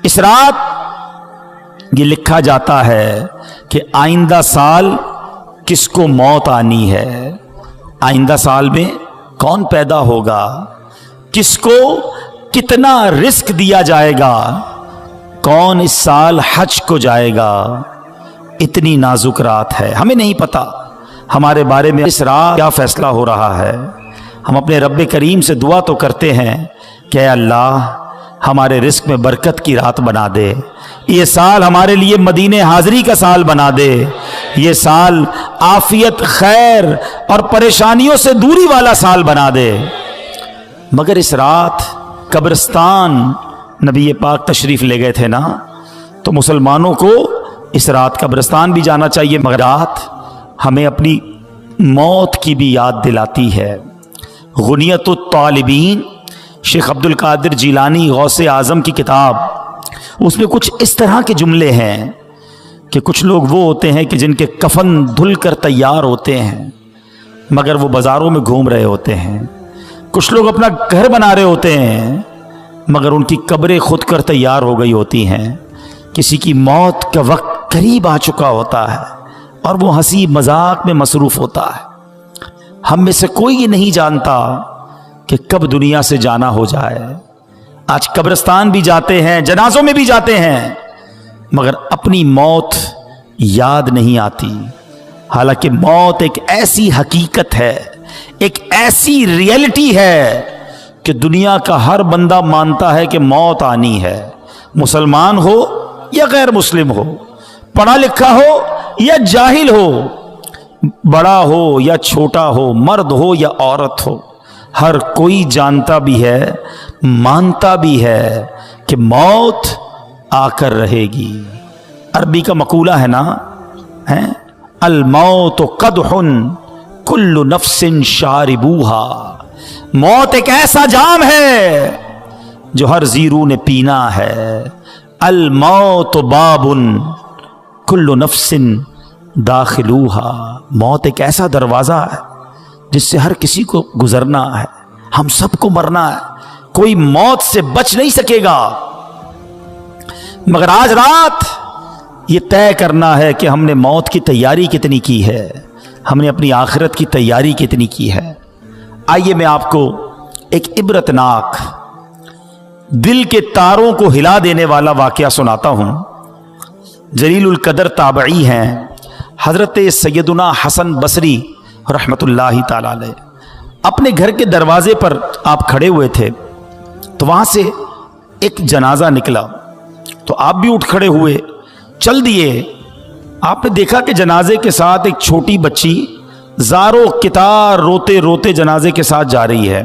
इस रात ये लिखा जाता है कि आइंदा साल किसको मौत आनी है, आइंदा साल में कौन पैदा होगा, किसको कितना रिस्क दिया जाएगा, कौन इस साल हज को जाएगा। इतनी नाजुक रात है, हमें नहीं पता हमारे बारे में इस रात क्या फैसला हो रहा है। हम अपने रब्बे करीम से दुआ तो करते हैं कि अल्लाह हमारे रिस्क में बरकत की रात बना दे, ये साल हमारे लिए मदीने हाजिरी का साल बना दे, ये साल आफियत खैर और परेशानियों से दूरी वाला साल बना दे। मगर इस रात कब्रिस्तान नबी पाक तशरीफ ले गए थे ना, तो मुसलमानों को इस रात कब्रिस्तान भी जाना चाहिए। मगर रात हमें अपनी मौत की भी याद दिलाती है। गुनियतुत तालिबीन शेख अब्दुल कादिर जिलानी गौसे आज़म की किताब, उसमें कुछ इस तरह के जुमले हैं कि कुछ लोग वो होते हैं कि जिनके कफन धुल कर तैयार होते हैं मगर वो बाज़ारों में घूम रहे होते हैं। कुछ लोग अपना घर बना रहे होते हैं मगर उनकी कब्रें खुद कर तैयार हो गई होती हैं। किसी की मौत का वक्त करीब आ चुका होता है और वो हंसी मजाक में मसरूफ़ होता है। हम में से कोई ये नहीं जानता कि कब दुनिया से जाना हो जाए। आज कब्रिस्तान भी जाते हैं, जनाजों में भी जाते हैं, मगर अपनी मौत याद नहीं आती। हालांकि मौत एक ऐसी हकीकत है, एक ऐसी रियलिटी है कि दुनिया का हर बंदा मानता है कि मौत आनी है। मुसलमान हो या गैर मुस्लिम हो, पढ़ा लिखा हो या जाहिल हो, बड़ा हो या छोटा हो, मर्द हो या औरत हो, हर कोई जानता भी है, मानता भी है कि मौत आकर रहेगी। अरबी का मकूला है ना, है अल मौत कदहुन कुल्लु नफ्सिन शारिबूहा। मौत एक ऐसा जाम है जो हर जीरू ने पीना है। अल मौत बाबुन कुल्लु नफ्सिन दाखिलूहा। मौत एक ऐसा दरवाज़ा है जिससे हर किसी को गुजरना है, हम सबको मरना है, कोई मौत से बच नहीं सकेगा। मगर आज रात ये तय करना है कि हमने मौत की तैयारी कितनी की है, हमने अपनी आखिरत की तैयारी कितनी की है। आइए मैं आपको एक इबरतनाक, दिल के तारों को हिला देने वाला वाकया सुनाता हूं। जलीलुल कदर ताबई हैं हजरत सैयदुना हसन बसरी रहमतुल्लाहि ताला अलैह। अपने घर के दरवाजे पर आप खड़े हुए थे तो वहां से एक जनाजा निकला, तो आप भी उठ खड़े हुए, चल दिए। आपने देखा कि जनाजे के साथ एक छोटी बच्ची ज़ारो कितार रोते रोते जनाजे के साथ जा रही है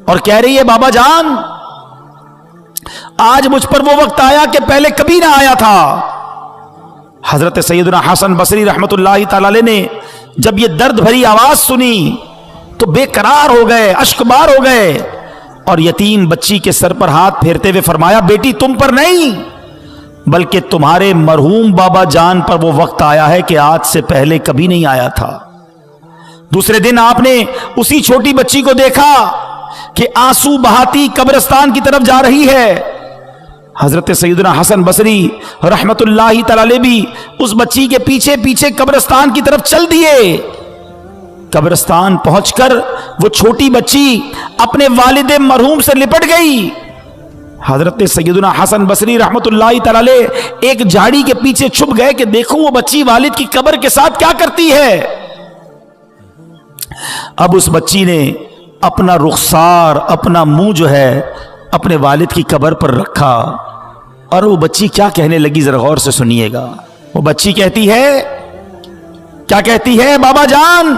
और कह रही है, बाबा जान आज मुझ पर वो वक्त आया कि पहले कभी ना आया था। हजरत सैयदना हसन बसरी रहमतुल्लाहि ताला अलैह ने जब ये दर्द भरी आवाज सुनी तो बेकरार हो गए, अश्कबार हो गए और यतीम बच्ची के सर पर हाथ फेरते हुए फरमाया, बेटी तुम पर नहीं बल्कि तुम्हारे मरहूम बाबा जान पर वो वक्त आया है कि आज से पहले कभी नहीं आया था। दूसरे दिन आपने उसी छोटी बच्ची को देखा कि आंसू बहाती कब्रिस्तान की तरफ जा रही है। हजरत सैयदना हसन बसरी रहमतुल्लाहि ताला अलैह भी उस बच्ची के पीछे पीछे कब्रिस्तान की तरफ चल दिए। कब्रिस्तान पहुंचकर वो छोटी बच्ची अपने वालिद मरहूम से लिपट गई। हजरत सैयदना हसन बसरी रहमतुल्लाहि ताला अलैह एक झाड़ी के पीछे छुप गए कि देखो वो बच्ची वालिद की कब्र के साथ क्या करती है। अब उस बच्ची ने अपना रुखसार, अपना मुंह जो है अपने वालिद की कब्र पर रखा और वो बच्ची क्या कहने लगी, जरा गौर से सुनिएगा। वो बच्ची कहती है, क्या कहती है, बाबा जान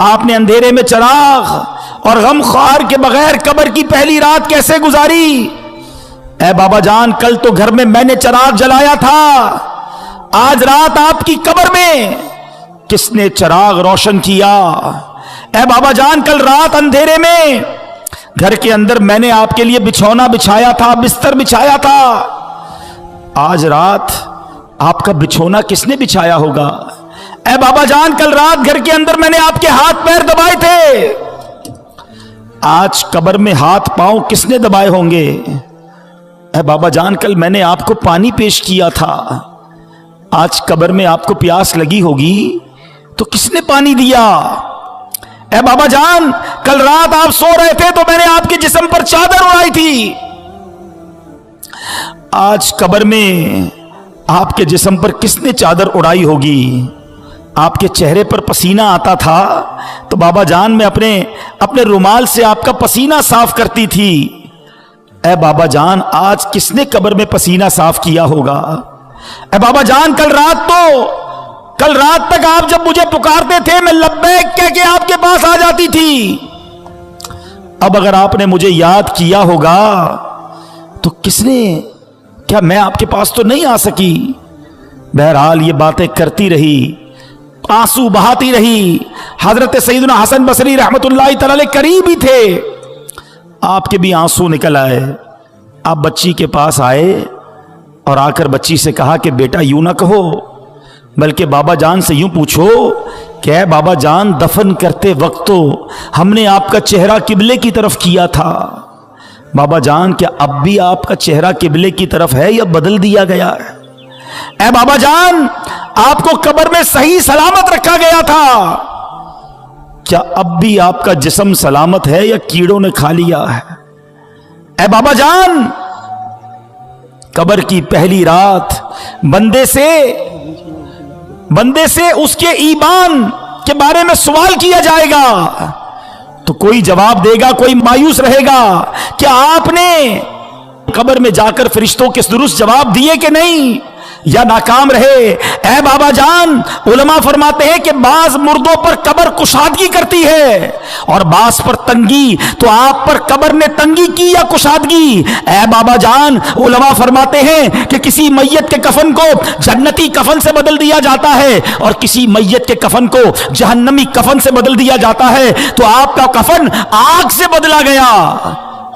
आपने अंधेरे में चिराग और गम ख्वार के बगैर कब्र की पहली रात कैसे गुजारी। ऐ बाबा जान कल तो घर में मैंने चिराग जलाया था, आज रात आपकी कब्र में किसने चिराग रोशन किया। ऐ बाबा जान कल रात अंधेरे में घर के अंदर मैंने आपके लिए बिछौना बिछाया था, बिस्तर बिछाया था, आज रात आपका बिछौना किसने बिछाया होगा। ऐ बाबा जान कल रात घर के अंदर मैंने आपके हाथ पैर दबाए थे, आज कब्र में हाथ पांव किसने दबाए होंगे। اے بابا جان کل میں نے آپ کو پانی پیش کیا تھا، آج قبر میں آپ کو پیاس لگی ہوگی تو کس نے پانی دیا؟ اے بابا جان کل رات آپ سو رہے تھے تو میں نے آپ کے جسم پر چادر اڑائی تھی، آج قبر میں آپ کے جسم پر کس نے چادر اڑائی ہوگی؟ آپ کے چہرے پر پسینہ آتا تھا تو بابا جان میں اپنے رومال سے آپ کا پسینہ صاف کرتی تھی، اے بابا جان آج کس نے قبر میں پسینہ صاف کیا ہوگا؟ اے بابا جان کل رات تک آپ جب مجھے پکارتے تھے میں لبیک کہہ کے آپ کے پاس آ جاتی تھی، اب اگر آپ نے مجھے یاد کیا ہوگا تو کس نے، کیا میں آپ کے پاس تو نہیں آ سکی؟ بہرحال یہ باتیں کرتی رہی، آنسو بہاتی رہی۔ حضرت سیدنا حسن بصری رحمت اللہ تعالی علیہ قریب ہی تھے، آپ کے بھی آنسو نکل آئے۔ آپ بچی کے پاس آئے اور آ کر بچی سے کہا کہ بیٹا یوں نہ کہو، بلکہ بابا جان سے یوں پوچھو کہ اے بابا جان دفن کرتے وقت تو ہم نے آپ کا چہرہ قبلے کی طرف کیا تھا، بابا جان کیا اب بھی آپ کا چہرہ قبلے کی طرف ہے یا بدل دیا گیا ہے؟ اے بابا جان آپ کو قبر میں صحیح سلامت رکھا گیا تھا، کیا اب بھی آپ کا جسم سلامت ہے یا کیڑوں نے کھا لیا ہے؟ اے بابا جان قبر کی پہلی رات بندے سے اس کے ایمان کے بارے میں سوال کیا جائے گا تو کوئی جواب دے گا، کوئی مایوس رہے گا کہ آپ نے قبر میں جا کر فرشتوں کے درست جواب دیے کہ نہیں، یا ناکام رہے۔ اے بابا جان علماء فرماتے ہیں کہ بعض مردوں پر قبر کشادگی کرتی ہے اور بعض پر تنگی، تو آپ پر قبر نے تنگی کی یا کشادگی؟ اے بابا جان علماء فرماتے ہیں کہ کسی میت کے کفن کو جنتی کفن سے بدل دیا جاتا ہے اور کسی میت کے کفن کو جہنمی کفن سے بدل دیا جاتا ہے، تو آپ کا کفن آگ سے بدلا گیا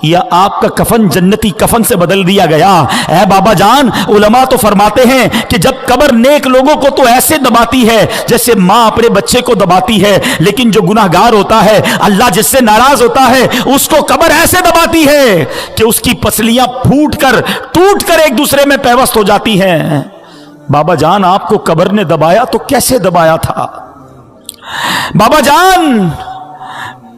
یا آپ کا کفن جنتی کفن سے بدل دیا گیا؟ اے بابا جان علماء تو فرماتے ہیں کہ جب قبر نیک لوگوں کو تو ایسے دباتی ہے جیسے ماں اپنے بچے کو دباتی ہے، لیکن جو گناہگار ہوتا ہے، اللہ جس سے ناراض ہوتا ہے، اس کو قبر ایسے دباتی ہے کہ اس کی پسلیاں ٹوٹ کر ایک دوسرے میں پیوست ہو جاتی ہیں۔ بابا جان آپ کو قبر نے دبایا تو کیسے دبایا تھا؟ بابا جان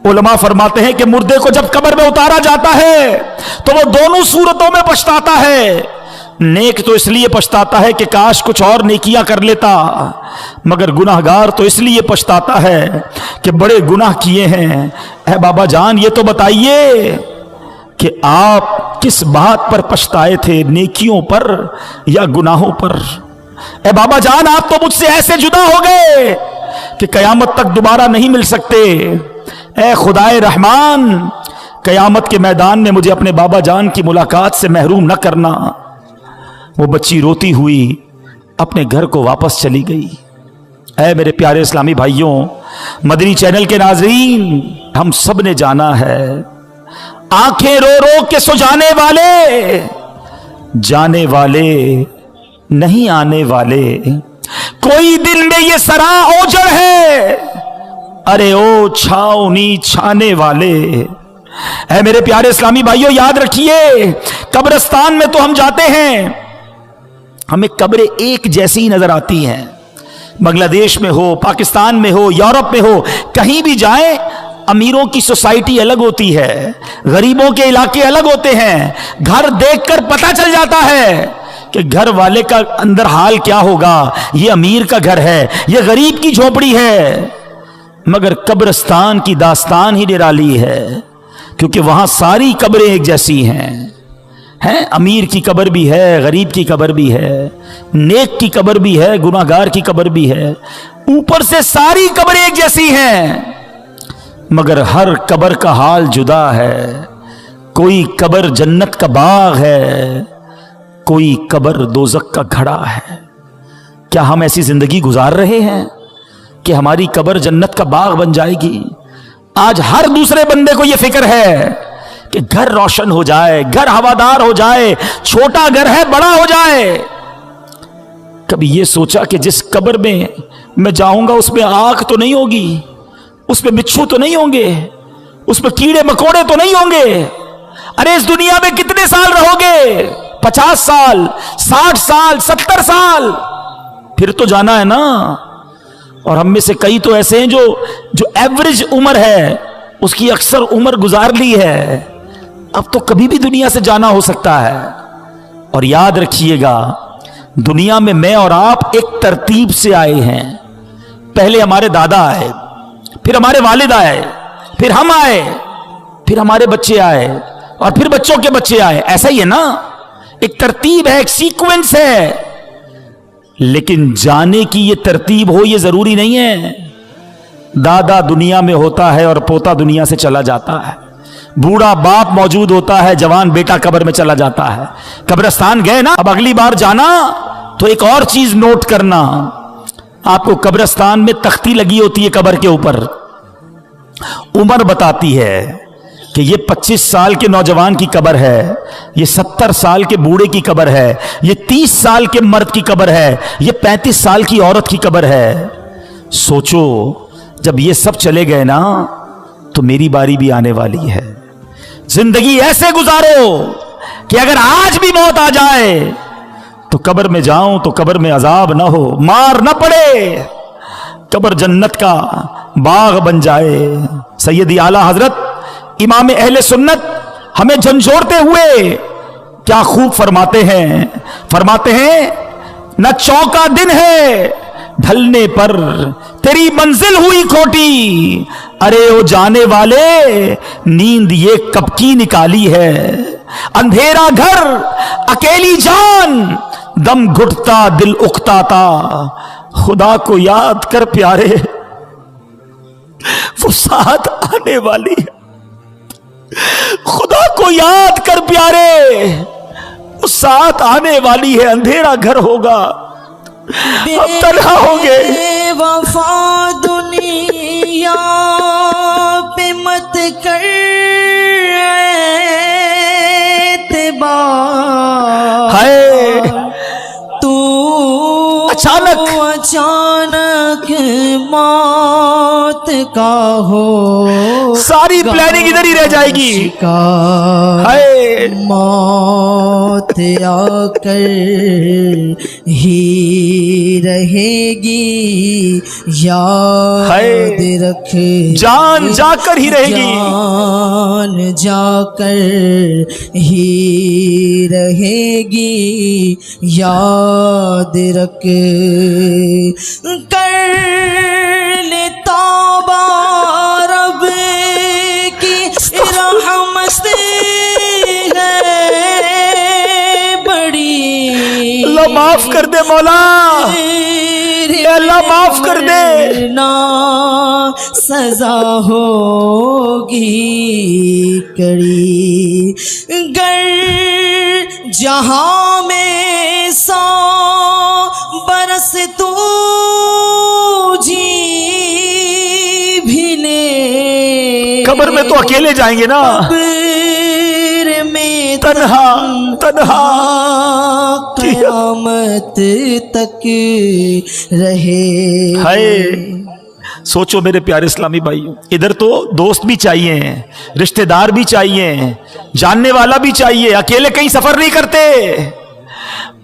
علماء فرماتے ہیں کہ مردے کو جب قبر میں اتارا جاتا ہے تو وہ دونوں صورتوں میں پچھتاتا ہے۔ نیک تو اس لیے پچھتاتا ہے کہ کاش کچھ اور نیکیاں کر لیتا، مگر گناہگار تو اس لیے پچھتاتا ہے کہ بڑے گناہ کیے ہیں۔ اے بابا جان یہ تو بتائیے کہ آپ کس بات پر پچھتائے تھے، نیکیوں پر یا گناہوں پر؟ اے بابا جان آپ تو مجھ سے ایسے جدا ہو گئے کہ قیامت تک دوبارہ نہیں مل سکتے۔ اے خدائے رحمان قیامت کے میدان میں مجھے اپنے بابا جان کی ملاقات سے محروم نہ کرنا۔ وہ بچی روتی ہوئی اپنے گھر کو واپس چلی گئی۔ اے میرے پیارے اسلامی بھائیوں، مدنی چینل کے ناظرین، ہم سب نے جانا ہے آنکھیں رو رو کے سو جانے والے نہیں آنے والے، کوئی دل میں یہ سرا اوجڑ ہے، ارے او چھاؤنی چھانے والے۔ اے میرے پیارے اسلامی بھائیوں یاد رکھیے قبرستان میں تو ہم جاتے ہیں، ہمیں قبریں ایک جیسی نظر آتی ہیں، بنگلہ دیش میں ہو، پاکستان میں ہو، یورپ میں ہو، کہیں بھی جائیں امیروں کی سوسائٹی الگ ہوتی ہے، غریبوں کے علاقے الگ ہوتے ہیں، گھر دیکھ کر پتہ چل جاتا ہے کہ گھر والے کا اندر حال کیا ہوگا، یہ امیر کا گھر ہے، یہ غریب کی جھونپڑی ہے۔ مگر قبرستان کی داستان ہی نرالی ہے، کیونکہ وہاں ساری قبریں ایک جیسی ہیں، امیر کی قبر بھی ہے، غریب کی قبر بھی ہے، نیک کی قبر بھی ہے، گناہگار کی قبر بھی ہے، اوپر سے ساری قبریں ایک جیسی ہیں، مگر ہر قبر کا حال جدا ہے۔ کوئی قبر جنت کا باغ ہے، کوئی قبر دوزخ کا گھڑا ہے۔ کیا ہم ایسی زندگی گزار رہے ہیں کہ ہماری قبر جنت کا باغ بن جائے گی؟ آج ہر دوسرے بندے کو یہ فکر ہے کہ گھر روشن ہو جائے، گھر ہوادار ہو جائے، چھوٹا گھر ہے بڑا ہو جائے۔ کبھی یہ سوچا کہ جس قبر میں جاؤں گا اس میں آگ تو نہیں ہوگی، اس میں بچھو تو نہیں ہوں گے، اس میں کیڑے مکوڑے تو نہیں ہوں گے؟ ارے اس دنیا میں کتنے سال رہو گے؟ 50 साल, 60 साल, 70 साल, फिर तो जाना है ना। और हम में से कई तो ऐसे हैं जो एवरेज उम्र है उसकी अक्सर उम्र गुजार ली है, अब तो कभी भी दुनिया से जाना हो सकता है। और याद रखिएगा, दुनिया में मैं और आप एक तरतीब से आए हैं। पहले हमारे दादा आए, फिर हमारे वालिद आए, फिर हम आए, फिर हमारे बच्चे आए, और फिर बच्चों के बच्चे आए। ऐसा ही है ना, एक तरतीब है, एक सीक्वेंस है। लेकिन जाने की ये तरतीब हो ये जरूरी नहीं है। दादा दुनिया में होता है और पोता दुनिया से चला जाता है, बूढ़ा बाप मौजूद होता है, जवान बेटा कब्र में चला जाता है। कब्रिस्तान गए ना, अब अगली बार जाना तो एक और चीज नोट करना, आपको कब्रिस्तान में तख्ती लगी होती है कब्र के ऊपर, उम्र बताती है कि ये 25 साल के नौजवान की कब्र है, ये 70 साल के बूढ़े की कब्र है, ये 30 साल के मर्द की कब्र है, ये 35 साल की औरत की कब्र है। सोचो, जब ये सब चले गए ना तो मेरी बारी भी आने वाली है। जिंदगी ऐसे गुजारो कि अगर आज भी मौत आ जाए तो कब्र में जाऊं तो कब्र में अजाब ना हो, मार ना पड़े, कब्र जन्नत का बाग बन जाए। सैयदी आला हजरत इमाम अहले सुन्नत हमें झंझोड़ते हुए क्या खूब फरमाते हैं, न चौका दिन है ढलने पर तेरी मंजिल हुई खोटी, अरे ओ जाने वाले नींद ये कब की निकाली है। अंधेरा घर अकेली जान दम घुटता दिल उकताता, खुदा को याद कर प्यारे वो साथ आने वाली है। खुदा को याद कर प्यारे वो साथ आने वाली है। अंधेरा घर होगा, हम तन्हा होंगे। वफा दुनिया पे मत कर एतबार, हाय तू अचानक मौत का हो, सारी प्लानिंग इधर ही रह जाएगी। हाय मौत आकर ही रहेगी, याद रख जान जाकर ही रहेगी, जान जाकर ही रहेगी, याद रख कर ले तौबा रब की रहमत है बड़ी, अल्लाह माफ कर दे मौला, अल्लाह माफ कर दे ना सजा होगी कड़ी। गर जहां में 100 बरस तू जी भी ले, कब्र में तो अकेले जाएंगे ना, कब्र में तन्हा तन्हा क़यामत तक रहे। हाय सोचो मेरे प्यारे इस्लामी भाइयों, इधर तो दोस्त भी चाहिए, रिश्तेदार भी चाहिए, जानने वाला भी चाहिए, अकेले कहीं सफर नहीं करते।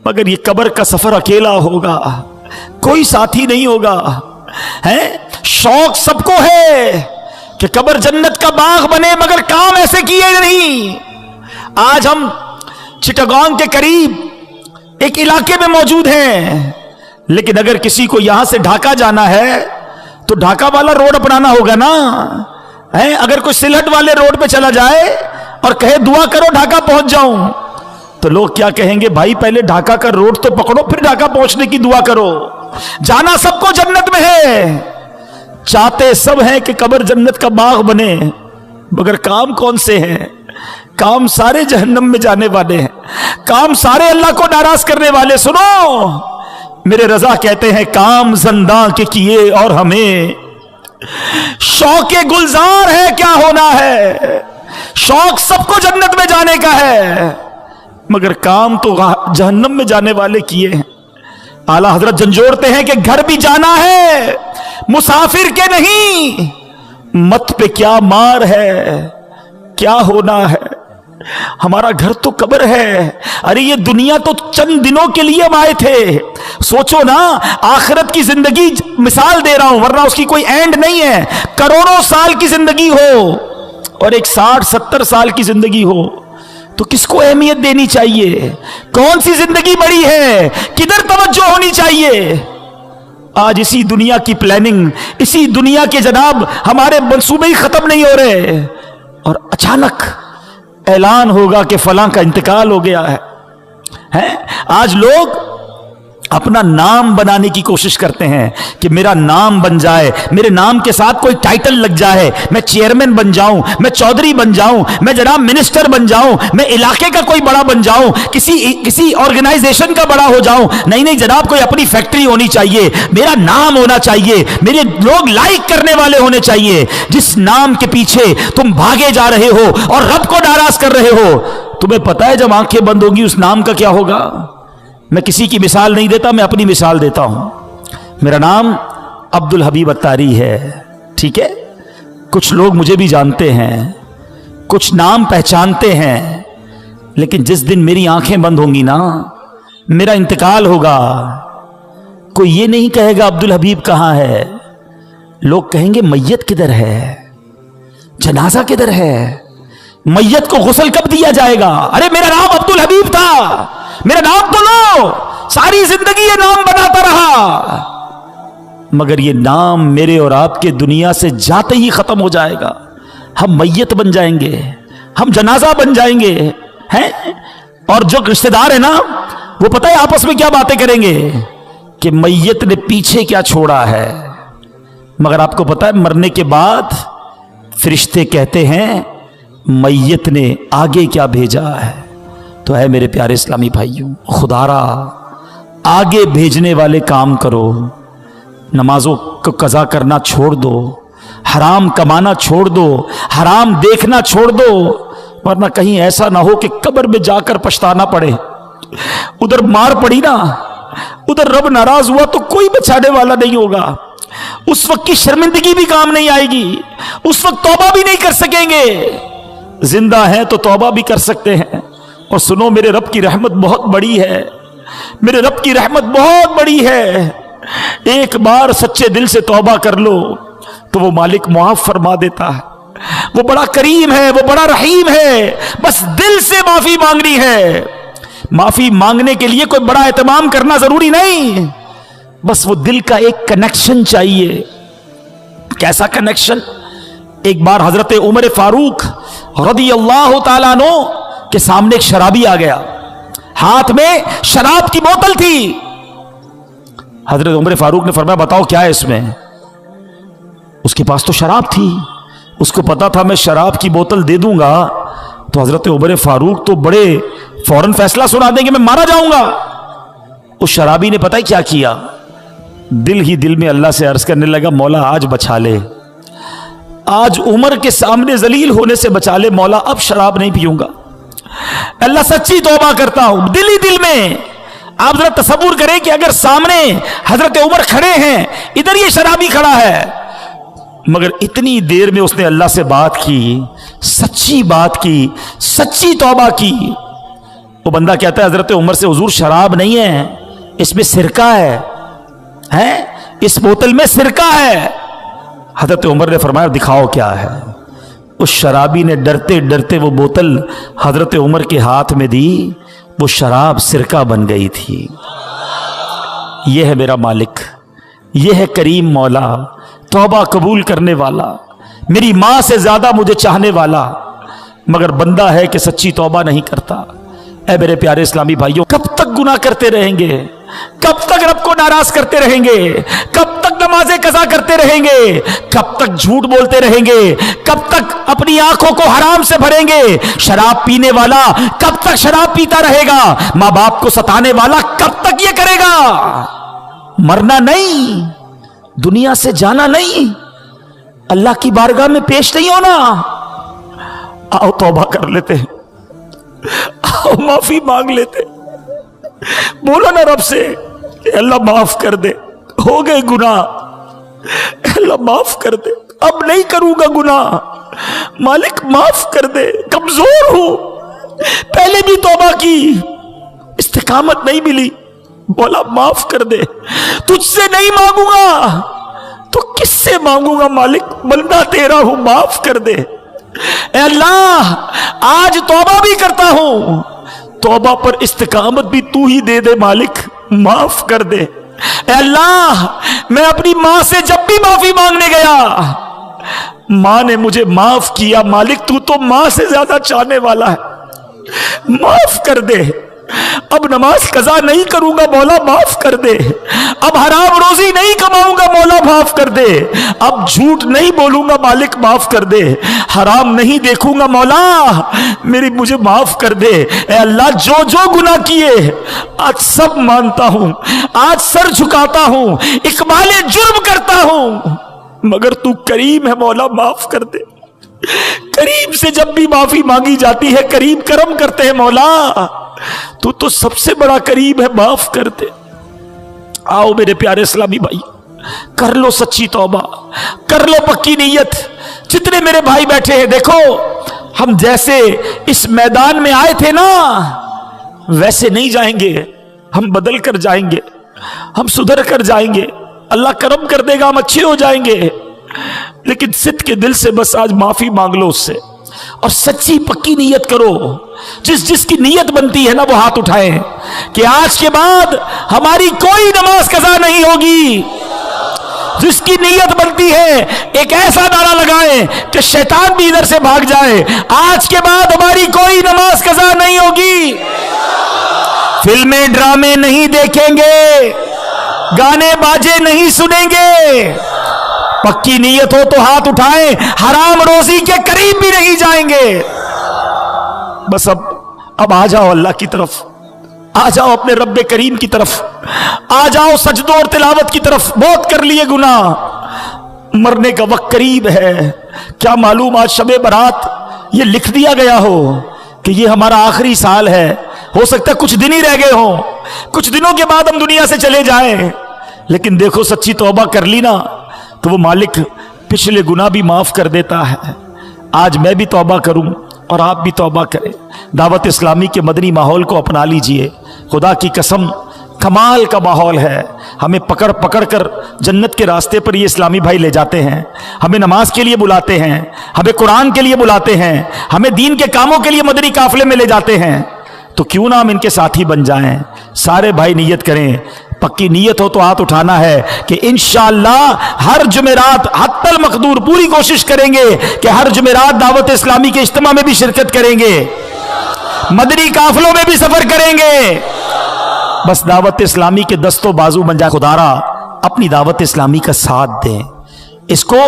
मगर ये कब्र का सफर अकेला होगा, कोई साथी नहीं होगा। है शौक सबको है कि कब्र जन्नत का बाग बने, मगर काम ऐसे किए नहीं। आज हम चिटागोंग के करीब एक इलाके में मौजूद हैं, लेकिन अगर किसी को यहां से ढाका जाना है तो ढाका वाला रोड अपनाना होगा ना। है अगर कोई सिलहट वाले रोड पे चला जाए और कहे दुआ करो ढाका पहुंच जाऊं, तो लोग क्या कहेंगे, भाई पहले ढाका का रोड तो पकड़ो फिर ढाका पहुंचने की दुआ करो। जाना सबको जन्नत में है, चाहते सब हैं कि कब्र जन्नत का बाग बने, मगर काम कौन से हैं? काम सारे जहन्नम में जाने वाले हैं, काम सारे अल्लाह को नाराज करने वाले। सुनो मेरे रजा कहते हैं, काम ज़िंदा के किए और हमें शौक़े गुलजार है क्या होना है। शौक सबको जन्नत में जाने का है, मगर काम तो जहन्नम में जाने वाले किए हैं। आला हजरत झंझोड़ते हैं कि घर भी जाना है मुसाफिर के नहीं, मत पे क्या मार है क्या होना है। हमारा घर तो कब्र है। अरे ये दुनिया तो चंद दिनों के लिए हम आए थे। सोचो ना, आखिरत की जिंदगी मिसाल दे रहा हूं, वरना उसकी कोई एंड नहीं है। करोड़ों साल की जिंदगी हो और एक 60-70 साल की जिंदगी हो, तो किसको अहमियत देनी चाहिए? कौन सी जिंदगी बड़ी है? किधर तवज्जो होनी चाहिए? आज इसी दुनिया की प्लानिंग, इसी दुनिया के जनाब हमारे मंसूबे ही खत्म नहीं हो रहे, और अचानक ऐलान होगा कि फलां का इंतकाल हो गया है? आज लोग अपना नाम बनाने की कोशिश करते हैं कि मेरा नाम बन जाए, मेरे नाम के साथ कोई टाइटल लग जाए, मैं चेयरमैन बन जाऊं, मैं चौधरी बन जाऊं, मैं जनाब मिनिस्टर बन जाऊं, मैं इलाके का कोई बड़ा बन जाऊं, किसी ऑर्गेनाइजेशन का बड़ा हो जाऊं। नहीं नहीं जनाब, कोई अपनी फैक्ट्री होनी चाहिए, मेरा नाम होना चाहिए, मेरे लोग लाइक करने वाले होने चाहिए। जिस नाम के पीछे तुम भागे जा रहे हो और रब को नाराज कर रहे हो, तुम्हें पता है जब आंखें बंद होगी उस नाम का क्या होगा? मैं किसी की मिसाल नहीं देता, मैं अपनी मिसाल देता हूं। मेरा नाम अब्दुल हबीब अत्तारी है, ठीक है? कुछ लोग मुझे भी जानते हैं, कुछ नाम पहचानते हैं, लेकिन जिस दिन मेरी आंखें बंद होंगी ना, मेरा इंतकाल होगा, कोई ये नहीं कहेगा अब्दुल हबीब कहां है। लोग कहेंगे मैयत किधर है, जनाजा किधर है, मैयत को गुस्ल कब दिया जाएगा? अरे मेरा नाम अब्दुल हबीब था, मेरा नाम तो लो, सारी जिंदगी ये नाम बनाता रहा, मगर ये नाम मेरे और आपके दुनिया से जाते ही खत्म हो जाएगा। हम मैयत बन जाएंगे, हम जनाजा बन जाएंगे, हैं? और जो रिश्तेदार है ना, वो पता है आपस में क्या बातें करेंगे कि मैयत ने पीछे क्या छोड़ा है। मगर आपको पता है मरने के बाद फरिश्ते कहते हैं मैयत ने आगे क्या भेजा है। तो है मेरे प्यारे इस्लामी भाइयों, खुदारा आगे भेजने वाले काम करो, नमाजों को कज़ा करना छोड़ दो, हराम कमाना छोड़ दो, हराम देखना छोड़ दो, वरना कहीं ऐसा ना हो कि कब्र में जाकर पछताना पड़े। उधर मार पड़ी ना, उधर रब नाराज हुआ तो कोई बचाने वाला नहीं होगा। उस वक्त की शर्मिंदगी भी काम नहीं आएगी, उस वक्त तौबा भी नहीं कर सकेंगे। जिंदा है तो तौबा भी कर सकते हैं। और सुनो, मेरे रब की रहमत बहुत बड़ी है, मेरे रब की रहमत बहुत बड़ी है। एक बार सच्चे दिल से तौबा कर लो तो वो मालिक मुआफ फरमा देता है। वो बड़ा करीम है, वो बड़ा रहीम है। बस दिल से माफी मांगनी है। माफी मांगने के लिए कोई बड़ा एहतमाम करना जरूरी नहीं, बस वो दिल का एक कनेक्शन चाहिए। कैसा कनेक्शन? एक बार हजरत उमर फारूक रदी अल्लाह ताला अन्हु के सामने एक शराबी आ गया, हाथ में शराब की बोतल थी। हजरत उमर फारूक ने फरमाया बताओ क्या है इसमें। उसके पास तो शराब थी, उसको पता था मैं शराब की बोतल दे दूंगा तो हजरत उमर फारूक तो बड़े फौरन फैसला सुना देंगे, मैं मारा जाऊंगा। उस शराबी ने पता है क्या किया? दिल ही दिल में अल्लाह से अर्ज करने लगा, मौला आज बचा ले, आज उमर के सामने जलील होने से बचा ले मौला, अब शराब नहीं पीऊंगा। अल्लाह सच्ची तौबा करता हूं, दिल ही दिल में। आप जरा तसव्वुर करें कि अगर सामने हजरत उमर खड़े हैं, इधर ये शराबी खड़ा है, मगर इतनी देर में उसने अल्लाह से बात की, सच्ची बात की, सच्ची तौबा की। वो बंदा कहता है हजरत उमर से, हुजूर शराब नहीं है, इसमें सिरका है, इस बोतल में सिरका है। हजरत उमर ने फरमाया दिखाओ क्या है। उस शराबी ने डरते डरते वो बोतल हजरत उमर के हाथ में दी, वो शराब सिरका बन गई थी। यह है मेरा मालिक, यह है करीम मौला, तौबा कबूल करने वाला, मेरी मां से ज्यादा मुझे चाहने वाला, मगर बंदा है कि सच्ची तौबा नहीं करता। ऐ मेरे प्यारे इस्लामी भाइयों, कब तक गुनाह करते रहेंगे? कब तक रब को नाराज करते रहेंगे? कब तक नमाजें कज़ा करते रहेंगे? कब तक झूठ बोलते रहेंगे? कब तक अपनी आंखों को हराम से भरेंगे? शराब पीने वाला कब तक शराब पीता रहेगा? मां बाप को सताने वाला कब तक ये करेगा? मरना नहीं, दुनिया से जाना नहीं, अल्लाह की बारगाह में पेश नहीं होना। आओ तौबा कर लेते, आओ माफी मांग लेते, बोलो ना रब से अल्लाह माफ कर दे, हो गए गुनाह, अल्लाह माफ कर दे, अब नहीं करूंगा गुनाह, मालिक माफ कर दे, कमजोर हूं, पहले भी तौबा की, इस्तिकामत नहीं मिली, बोला माफ कर दे, तुझसे नहीं मांगूंगा तो किससे मांगूंगा मालिक, बंदा तेरा हूं, माफ कर दे। ए अल्लाह आज तौबा भी करता हूं, तौबा पर इस्तिकामत भी तू ही दे दे मालिक, माफ कर दे। ए अल्लाह मैं अपनी मां से जब भी माफी मांगने गया, मां ने मुझे माफ किया, मालिक तू तो मां से ज्यादा चाहने वाला है, माफ कर दे। अब नमाज कज़ा नहीं करूंगा, मौला माफ कर दे। अब हराम रोजी नहीं कमाऊंगा, मौला माफ कर दे। अब झूठ नहीं बोलूंगा, मालिक माफ कर दे। हराम नहीं देखूंगा, मौला मुझे माफ कर दे। ए अल्लाह जो जो गुनाह किए आज सब मानता हूं, आज सर झुकाता हूं, इकबाले जुर्म करता हूं, मगर तू करीम है, मौला माफ कर दे। करीम से जब भी माफी मांगी जाती है, करीम करम करते हैं, मौला तू तो सबसे बड़ा करीम है, माफ कर दे। आओ मेरे प्यारे इस्लामी भाई, कर लो सच्ची तौबा, कर लो पक्की नीयत। जितने मेरे भाई बैठे हैं, देखो हम जैसे इस मैदान में आए थे ना, वैसे नहीं जाएंगे, हम बदल कर जाएंगे, हम सुधर कर जाएंगे, अल्लाह करम कर देगा, हम अच्छे हो जाएंगे। लेकिन सिद्ध के दिल से बस आज माफी मांग लो उससे, और सच्ची पक्की नीयत करो। जिस जिसकी नीयत बनती है ना, वो हाथ उठाएं कि आज के बाद हमारी कोई नमाज कज़ा नहीं होगी। जिसकी नीयत बनती है एक ऐसा नारा लगाएं कि शैतान भी इधर से भाग जाए, आज के बाद हमारी कोई नमाज कज़ा नहीं होगी। फिल्में ड्रामे नहीं देखेंगे, गाने बाजे नहीं सुनेंगे। पक्की नीयत हो तो हाथ उठाएं, हराम रोजी के करीब भी नहीं जाएंगे। बस अब आ जाओ अल्लाह की तरफ, आ जाओ अपने रब्बे करीम की तरफ, आ जाओ सजदों और तिलावत की तरफ। बहुत कर लिए गुनाह, मरने का वक्त करीब है। क्या मालूम आज शबे बरात ये लिख दिया गया हो कि ये हमारा आखिरी साल है, हो सकता है कुछ दिन ही रह गए हों, कुछ दिनों के बाद हम दुनिया से चले जाएं। लेकिन देखो सच्ची तौबा कर ली ना, तो वो मालिक पिछले गुनाह भी माफ कर देता है। आज मैं भी तौबा करूं और आप भी तौबा करें। दावत इस्लामी के मदनी माहौल को अपना लीजिए। खुदा की कसम कमाल का माहौल है। हमें पकड़ पकड़ कर जन्नत के रास्ते पर ये इस्लामी भाई ले जाते हैं। हमें नमाज के लिए बुलाते हैं, हमें कुरान के लिए बुलाते हैं, हमें दीन के कामों के लिए मदनी काफिले में ले जाते हैं। तो क्यों ना हम इनके साथी बन जाएं। सारे भाई नियत करें, पक्की नीयत हो तो हाथ उठाना है कि इंशाअल्लाह हर जुमेरात हत्तल मकदूर पूरी कोशिश करेंगे कि हर जुमेरात दावत इस्लामी के इज्तिमा में भी शिरकत करेंगे, मदनी काफिलों में भी सफर करेंगे। बस दावत इस्लामी के दस्तों बाजू बन जाए। खुदारा अपनी दावत इस्लामी का साथ दें, इसको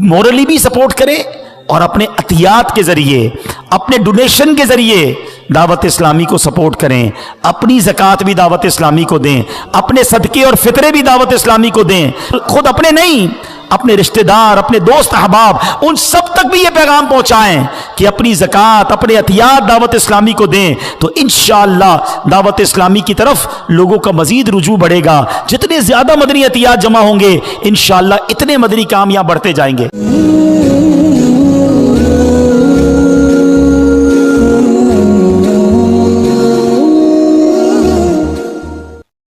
मोरली भी सपोर्ट करें और अपने अतियात के जरिए, अपने डोनेशन के जरिए दावत इस्लामी को सपोर्ट करें। अपनी ज़कात भी दावत इस्लामी को दें, अपने सदके और फितरे भी दावत इस्लामी को दें। खुद अपने नहीं, अपने रिश्तेदार, अपने दोस्त अहबाब, उन सब तक भी ये पैगाम पहुंचाएं कि अपनी ज़कात, अपने अतियात दावत इस्लामी को दें। तो इंशाअल्लाह दावत इस्लामी की तरफ लोगों का मजीद रुजू बढ़ेगा। जितने ज़्यादा मदनी अतियात जमा होंगे, इंशाअल्लाह इतने मदनी काम यहाँ बढ़ते जाएंगे।